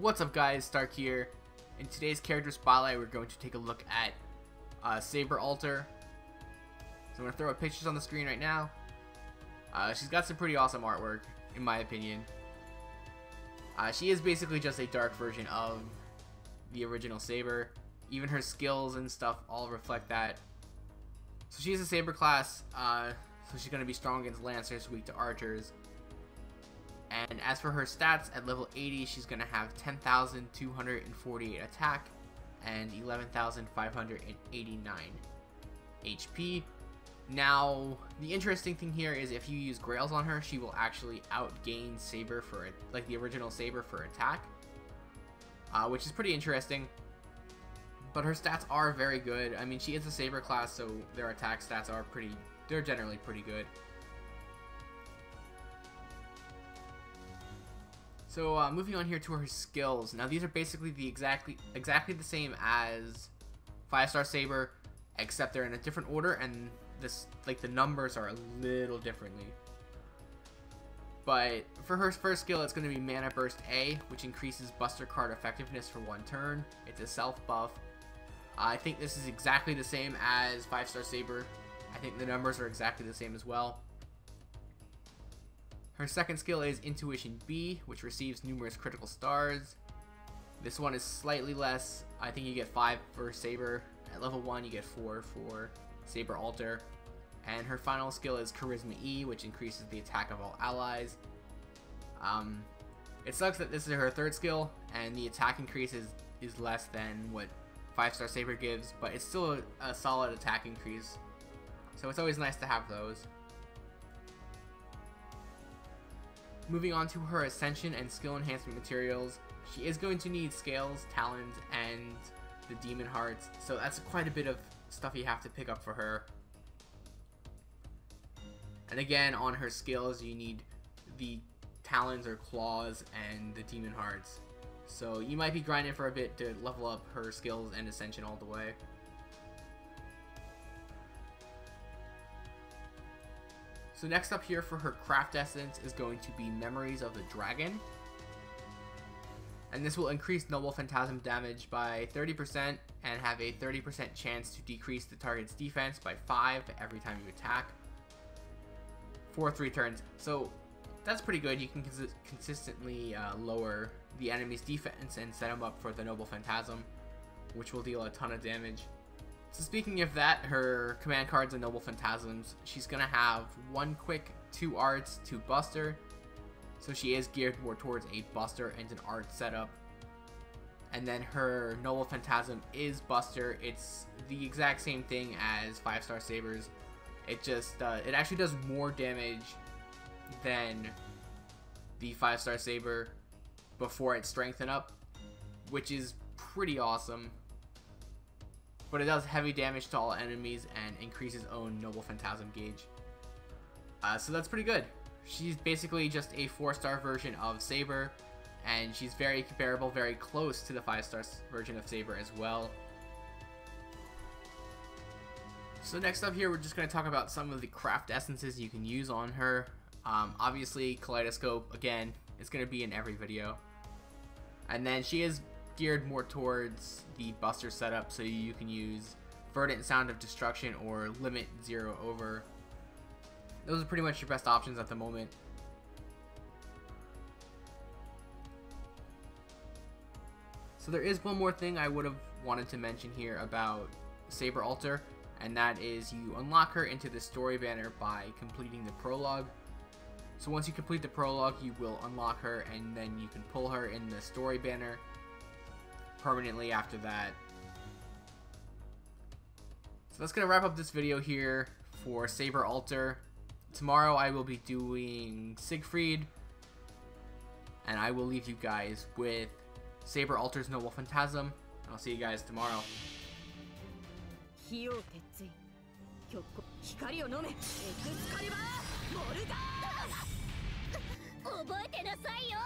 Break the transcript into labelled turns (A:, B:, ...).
A: What's up guys, Stark here. In today's character spotlight we're going to take a look at Saber Alter. So I'm going to throw up pictures on the screen right now. She's got some pretty awesome artwork in my opinion. She is basically just a dark version of the original Saber. Even her skills and stuff all reflect that. So she's a Saber class, so she's going to be strong against Lancers, weak to Archers. And as for her stats, at level 80, she's going to have 10,248 attack and 11,589 HP. Now, the interesting thing here is if you use Grails on her, she will actually outgain Saber for, like the original Saber for attack, which is pretty interesting. But her stats are very good. I mean, she is a Saber class, so their attack stats are they're generally pretty good. So moving on here to her skills. Now these are basically exactly the same as 5-star Saber, except they're in a different order, and the numbers are a little differently. But for her first skill, it's going to be Mana Burst A, which increases Buster card effectiveness for 1 turn. It's a self buff. I think this is exactly the same as 5-star Saber. I think the numbers are exactly the same as well. Her second skill is Intuition B, which receives numerous critical stars. This one is slightly less. I think you get 5 for Saber. At level 1 you get 4 for Saber Alter. And her final skill is Charisma E, which increases the attack of all allies. It sucks that this is her third skill, and the attack increase is less than what 5-star Saber gives, but it's still a solid attack increase. So it's always nice to have those. Moving on to her Ascension and Skill Enhancement materials, she is going to need Scales, Talons, and the Demon Hearts, so that's quite a bit of stuff you have to pick up for her. And again, on her skills, you need the Talons or Claws and the Demon Hearts. So you might be grinding for a bit to level up her skills and Ascension all the way. So next up here for her craft essence is going to be Memories of the Dragon. And this will increase Noble Phantasm damage by 30% and have a 30% chance to decrease the target's defense by 5 every time you attack for 3 turns. So that's pretty good. You can consistently lower the enemy's defense and set them up for the Noble Phantasm, which will deal a ton of damage. So speaking of that, her command cards and Noble Phantasms, she's going to have 1 quick, 2 arts, 2 buster. So she is geared more towards a buster and an art setup. And then her Noble Phantasm is buster. It's the exact same thing as 5-star Sabers. It just, it actually does more damage than the 5-star Saber before it's strengthened up, which is pretty awesome. But it does heavy damage to all enemies and increases own Noble Phantasm gauge. So that's pretty good. She's basically just a 4-star version of Saber, and she's very comparable, very close to the 5-star version of Saber as well. So next up here, we're just going to talk about some of the craft essences you can use on her. Obviously, Kaleidoscope, again, is going to be in every video. And then she is geared more towards the buster setup, so you can use Verdant Sound of Destruction or Limit 0 over. Those are pretty much your best options at the moment. So there is one more thing I would have wanted to mention here about Saber Alter, and that is you unlock her into the story banner by completing the prologue. So once you complete the prologue, you will unlock her, and then you can pull her in the story banner permanently after that. So that's gonna wrap up this video here for Saber Alter. Tomorrow I will be doing Siegfried, and I will leave you guys with Saber Alter's Noble Phantasm. I'll see you guys tomorrow.
B: 覚えてなさいよ。